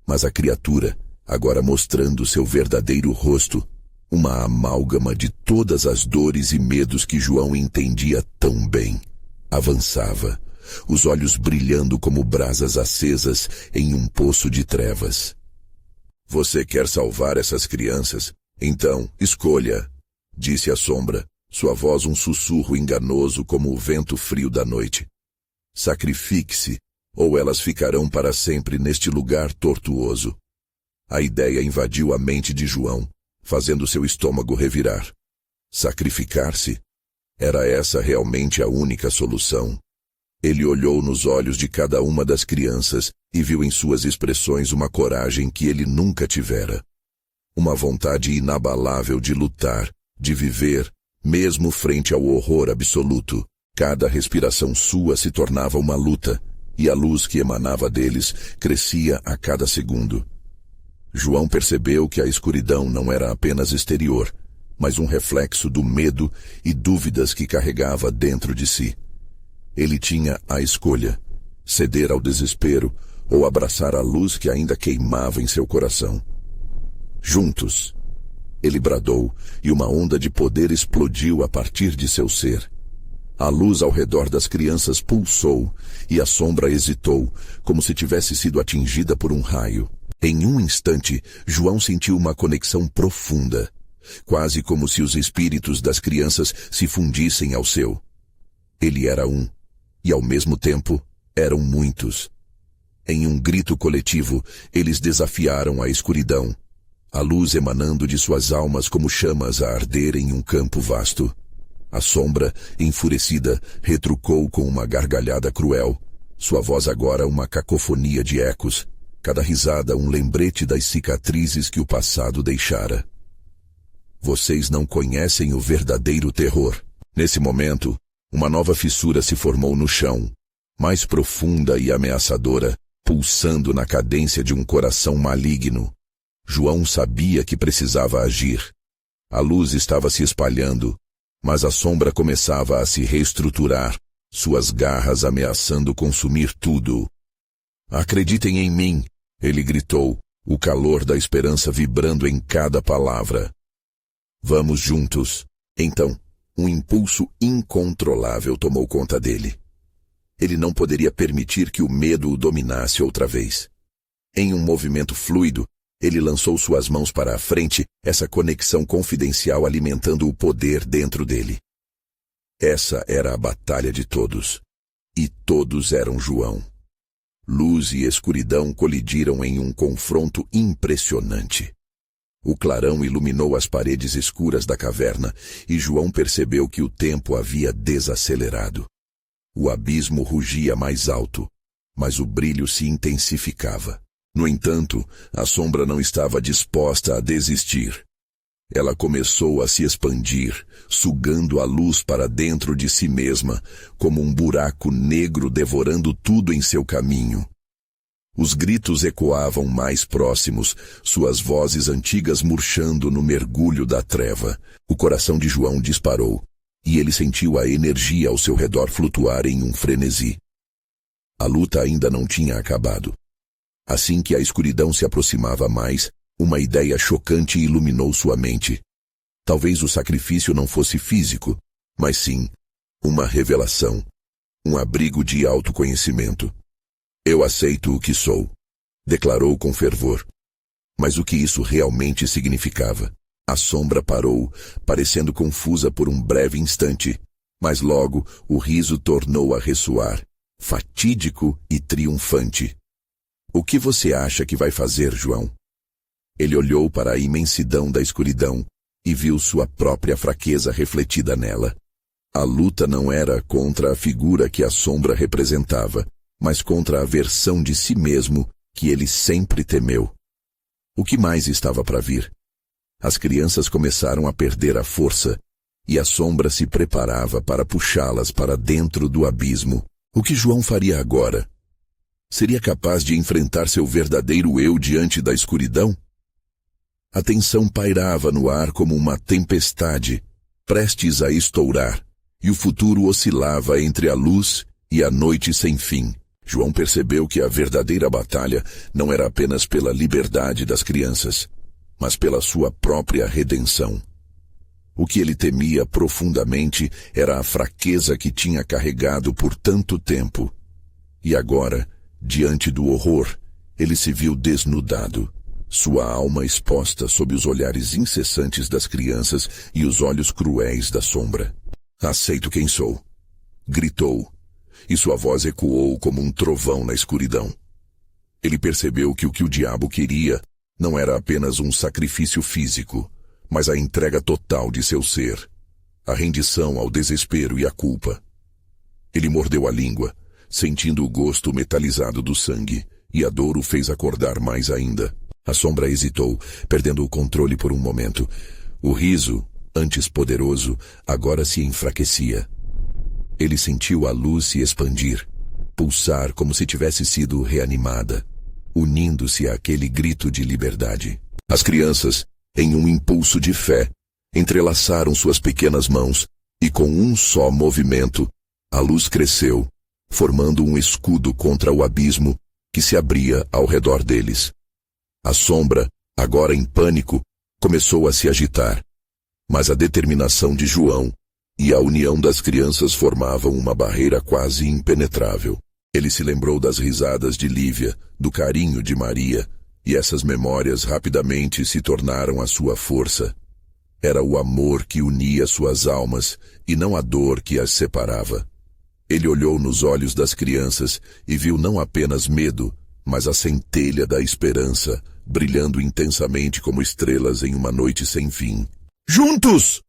Mas a criatura, agora mostrando seu verdadeiro rosto, uma amálgama de todas as dores e medos que João entendia tão bem, avançava, os olhos brilhando como brasas acesas em um poço de trevas. "Você quer salvar essas crianças? Então, escolha", disse a sombra, sua voz um sussurro enganoso como o vento frio da noite. "Sacrifique-se, ou elas ficarão para sempre neste lugar tortuoso." A ideia invadiu a mente de João, fazendo seu estômago revirar. Sacrificar-se? Era essa realmente a única solução? Ele olhou nos olhos de cada uma das crianças e viu em suas expressões uma coragem que ele nunca tivera. Uma vontade inabalável de lutar, de viver, mesmo frente ao horror absoluto. Cada respiração sua se tornava uma luta, e a luz que emanava deles crescia a cada segundo. João percebeu que a escuridão não era apenas exterior, mas um reflexo do medo e dúvidas que carregava dentro de si. Ele tinha a escolha: ceder ao desespero ou abraçar a luz que ainda queimava em seu coração. Juntos, ele bradou, e uma onda de poder explodiu a partir de seu ser. A luz ao redor das crianças pulsou, e a sombra hesitou, como se tivesse sido atingida por um raio. Em um instante, João sentiu uma conexão profunda, quase como se os espíritos das crianças se fundissem ao seu. Ele era um, e ao mesmo tempo, eram muitos. Em um grito coletivo, eles desafiaram a escuridão. a luz emanando de suas almas como chamas a arder em um campo vasto. A sombra, enfurecida, retrucou com uma gargalhada cruel, sua voz agora uma cacofonia de ecos, cada risada um lembrete das cicatrizes que o passado deixara. Vocês não conhecem o verdadeiro terror. Nesse momento, uma nova fissura se formou no chão, mais profunda e ameaçadora, pulsando na cadência de um coração maligno. João sabia que precisava agir. A luz estava se espalhando, mas a sombra começava a se reestruturar, suas garras ameaçando consumir tudo. Acreditem em mim, ele gritou, o calor da esperança vibrando em cada palavra. Vamos juntos. Então, um impulso incontrolável tomou conta dele. Ele não poderia permitir que o medo o dominasse outra vez. Em um movimento fluido, ele lançou suas mãos para a frente, essa conexão confidencial alimentando o poder dentro dele. Essa era a batalha de todos. E todos eram João. Luz e escuridão colidiram em um confronto impressionante. O clarão iluminou as paredes escuras da caverna e João percebeu que o tempo havia desacelerado. O abismo rugia mais alto, mas o brilho se intensificava. No entanto, a sombra não estava disposta a desistir. Ela começou a se expandir, sugando a luz para dentro de si mesma, como um buraco negro devorando tudo em seu caminho. Os gritos ecoavam mais próximos, suas vozes antigas murchando no mergulho da treva. O coração de João disparou, e ele sentiu a energia ao seu redor flutuar em um frenesi. A luta ainda não tinha acabado. Assim que a escuridão se aproximava mais, uma ideia chocante iluminou sua mente. Talvez o sacrifício não fosse físico, mas sim uma revelação, um abrigo de autoconhecimento. Eu aceito o que sou, declarou com fervor. Mas o que isso realmente significava? A sombra parou, parecendo confusa por um breve instante, mas logo o riso tornou a ressoar, fatídico e triunfante. O que você acha que vai fazer, João? Ele olhou para a imensidão da escuridão e viu sua própria fraqueza refletida nela. A luta não era contra a figura que a sombra representava, mas contra a versão de si mesmo que ele sempre temeu. O que mais estava para vir? As crianças começaram a perder a força, e a sombra se preparava para puxá-las para dentro do abismo. O que João faria agora? Seria capaz de enfrentar seu verdadeiro eu diante da escuridão? A tensão pairava no ar como uma tempestade, prestes a estourar, e o futuro oscilava entre a luz e a noite sem fim. João percebeu que a verdadeira batalha não era apenas pela liberdade das crianças, mas pela sua própria redenção. O que ele temia profundamente era a fraqueza que tinha carregado por tanto tempo. E agora, diante do horror, ele se viu desnudado, sua alma exposta sob os olhares incessantes das crianças e os olhos cruéis da sombra. Aceito quem sou, gritou, e sua voz ecoou como um trovão na escuridão. Ele percebeu que o diabo queria não era apenas um sacrifício físico, mas a entrega total de seu ser, a rendição ao desespero e à culpa. Ele mordeu a língua, sentindo o gosto metalizado do sangue, e a dor o fez acordar mais ainda. A sombra hesitou, perdendo o controle por um momento. O riso, antes poderoso, agora se enfraquecia. Ele sentiu a luz se expandir, pulsar como se tivesse sido reanimada, unindo-se àquele grito de liberdade. As crianças, em um impulso de fé, entrelaçaram suas pequenas mãos, e com um só movimento, a luz cresceu, formando um escudo contra o abismo que se abria ao redor deles. A sombra, agora em pânico, começou a se agitar, mas a determinação de João e a união das crianças formavam uma barreira quase impenetrável. Ele se lembrou das risadas de Lívia, do carinho de Maria, e essas memórias rapidamente se tornaram a sua força. Era o amor que unia suas almas, e não a dor que as separava. Ele olhou nos olhos das crianças e viu não apenas medo, mas a centelha da esperança, brilhando intensamente como estrelas em uma noite sem fim. "Juntos!"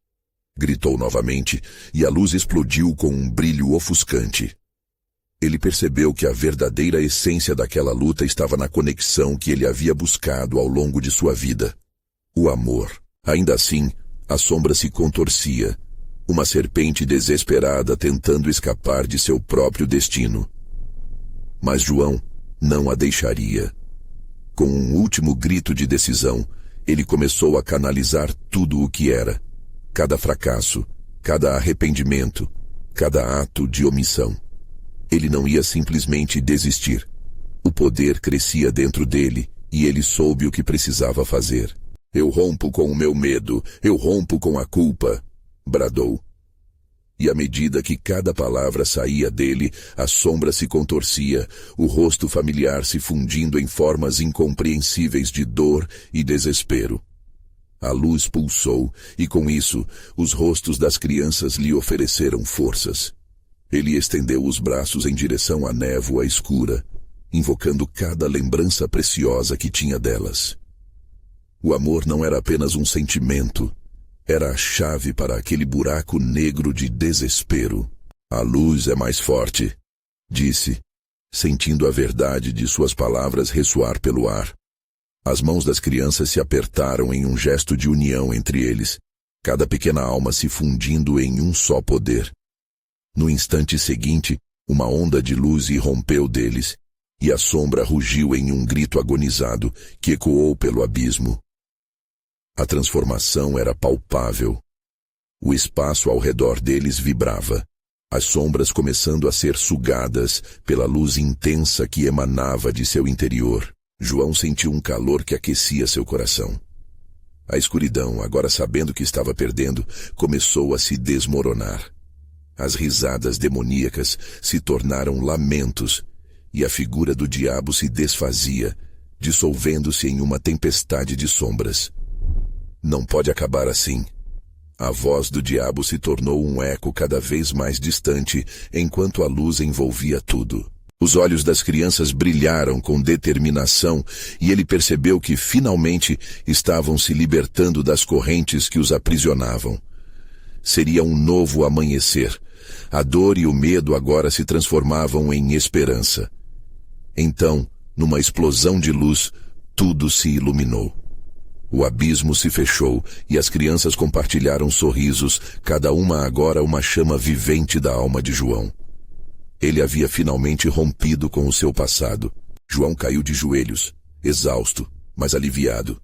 gritou novamente, e a luz explodiu com um brilho ofuscante. Ele percebeu que a verdadeira essência daquela luta estava na conexão que ele havia buscado ao longo de sua vida. O amor. Ainda assim, a sombra se contorcia, uma serpente desesperada tentando escapar de seu próprio destino. Mas João não a deixaria. Com um último grito de decisão, ele começou a canalizar tudo o que era. Cada fracasso, cada arrependimento, cada ato de omissão. Ele não ia simplesmente desistir. O poder crescia dentro dele e ele soube o que precisava fazer. "Eu rompo com o meu medo, eu rompo com a culpa", bradou. E à medida que cada palavra saía dele, a sombra se contorcia, o rosto familiar se fundindo em formas incompreensíveis de dor e desespero. A luz pulsou, e com isso, os rostos das crianças lhe ofereceram forças. Ele estendeu os braços em direção à névoa escura, invocando cada lembrança preciosa que tinha delas. O amor não era apenas um sentimento, era a chave para aquele buraco negro de desespero. "A luz é mais forte", disse, sentindo a verdade de suas palavras ressoar pelo ar. As mãos das crianças se apertaram em um gesto de união entre eles, cada pequena alma se fundindo em um só poder. No instante seguinte, uma onda de luz irrompeu deles, e a sombra rugiu em um grito agonizado que ecoou pelo abismo. A transformação era palpável. O espaço ao redor deles vibrava, as sombras começando a ser sugadas pela luz intensa que emanava de seu interior. João sentiu um calor que aquecia seu coração. A escuridão, agora sabendo que estava perdendo, começou a se desmoronar. As risadas demoníacas se tornaram lamentos, e a figura do diabo se desfazia, dissolvendo-se em uma tempestade de sombras. "Não pode acabar assim." A voz do diabo se tornou um eco cada vez mais distante, enquanto a luz envolvia tudo. Os olhos das crianças brilharam com determinação, e ele percebeu que finalmente estavam se libertando das correntes que os aprisionavam. Seria um novo amanhecer. A dor e o medo agora se transformavam em esperança. Então, numa explosão de luz, tudo se iluminou. O abismo se fechou e as crianças compartilharam sorrisos, cada uma agora uma chama vivente da alma de João. Ele havia finalmente rompido com o seu passado. João caiu de joelhos, exausto, mas aliviado.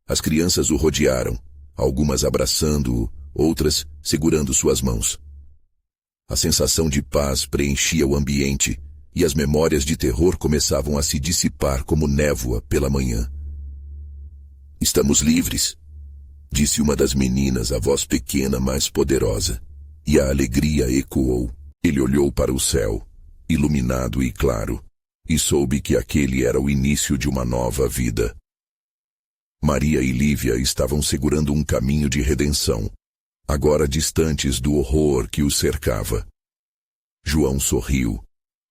As crianças o rodearam, algumas abraçando-o, outras segurando suas mãos. A sensação de paz preenchia o ambiente e as memórias de terror começavam a se dissipar como névoa pela manhã. "Estamos livres", disse uma das meninas, a voz pequena, mas poderosa, e a alegria ecoou. Ele olhou para o céu, iluminado e claro, e soube que aquele era o início de uma nova vida. Maria e Lívia estavam segurando um caminho de redenção, agora distantes do horror que os cercava. João sorriu,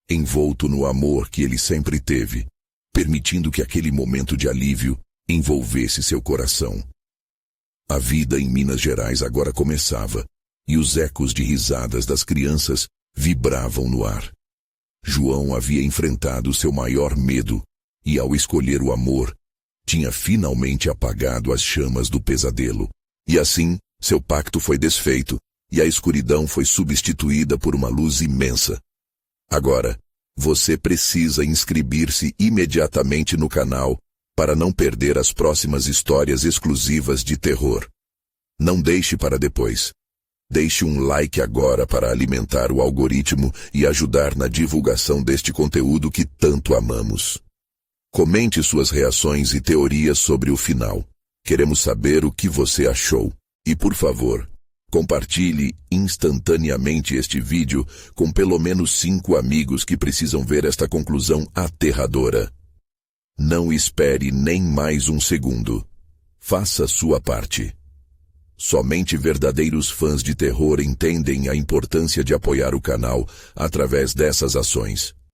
envolto no amor que ele sempre teve, permitindo que aquele momento de alívio envolvesse seu coração. A vida em Minas Gerais agora começava, e os ecos de risadas das crianças vibravam no ar. João havia enfrentado seu maior medo, e ao escolher o amor, tinha finalmente apagado as chamas do pesadelo. E assim, seu pacto foi desfeito, e a escuridão foi substituída por uma luz imensa. Agora, você precisa inscrever-se imediatamente no canal para não perder as próximas histórias exclusivas de terror. Não deixe para depois. Deixe um like agora para alimentar o algoritmo e ajudar na divulgação deste conteúdo que tanto amamos. Comente suas reações e teorias sobre o final. Queremos saber o que você achou. E por favor, compartilhe instantaneamente este vídeo com pelo menos 5 amigos que precisam ver esta conclusão aterradora. Não espere nem mais um segundo. Faça sua parte. Somente verdadeiros fãs de terror entendem a importância de apoiar o canal através dessas ações.